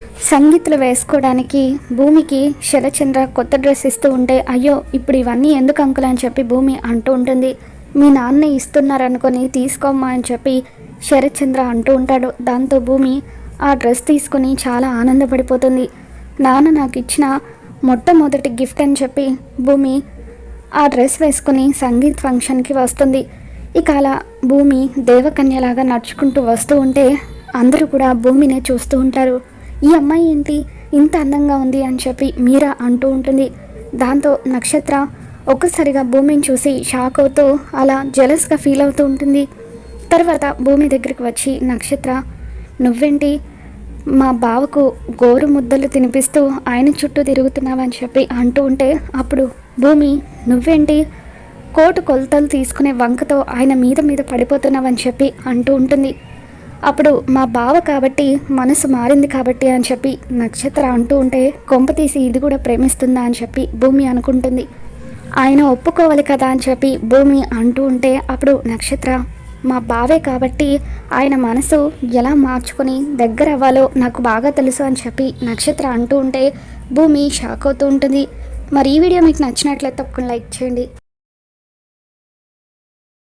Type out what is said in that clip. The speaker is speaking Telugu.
సంగీత్లు వేసుకోవడానికి భూమికి శరచంద్ర కొత్త డ్రెస్ ఇస్తూ ఉంటే, అయ్యో ఇప్పుడు ఇవన్నీ ఎందుకు అంకుల్ అని చెప్పి భూమి అంటూ ఉంటుంది. మీ నాన్న ఇస్తున్నారనుకొని తీసుకోమ్మా అని చెప్పి శరత్చంద్ర అంటూ ఉంటాడు. దాంతో భూమి ఆ డ్రెస్ తీసుకుని చాలా ఆనందపడిపోతుంది. నాన్న నాకు ఇచ్చిన మొట్టమొదటి గిఫ్ట్ అని చెప్పి భూమి ఆ డ్రెస్ వేసుకుని సంగీత్ ఫంక్షన్కి వస్తుంది. ఇక అలా భూమి దేవకన్యలాగా నడుచుకుంటూ వస్తూ ఉంటే అందరూ కూడా భూమినే చూస్తూ ఉంటారు. ఈ అమ్మాయి ఏంటి ఇంత అందంగా ఉంది అని చెప్పి మీరా అంటూ ఉంటుంది. దాంతో నక్షత్ర ఒక్కసారిగా భూమిని చూసి షాక్ అవుతూ అలా జెలస్గా ఫీల్ అవుతూ ఉంటుంది. తర్వాత భూమి దగ్గరికి వచ్చి, నక్షత్ర నువ్వేంటి మా బావకు గోరు ముద్దలు తినిపిస్తూ ఆయన చుట్టూ తిరుగుతున్నావని చెప్పి అంటూ ఉంటే, అప్పుడు భూమి నువ్వేంటి కోటు కొలతలు తీసుకునే వంకతో ఆయన మీద పడిపోతున్నావని చెప్పి అంటూ ఉంటుంది. అప్పుడు మా బావ కాబట్టి మనసు మారింది కాబట్టి అని చెప్పి నక్షత్ర అంటూ ఉంటే, కొంప తీసి ఇది కూడా ప్రేమిస్తుందా అని చెప్పి భూమి అనుకుంటుంది. ఆయన ఒప్పుకోవాలి కదా అని చెప్పి భూమి అంటూ ఉంటే, అప్పుడు నక్షత్ర మా బావే కాబట్టి ఆయన మనసు ఎలా మార్చుకొని దగ్గర అవ్వాలో నాకు బాగా తెలుసు అని చెప్పి నక్షత్ర అంటూ ఉంటే భూమి షాక్ అవుతూ ఉంటుంది. మరి ఈ వీడియో మీకు నచ్చినట్లయితే తప్పకుండా లైక్ చేయండి.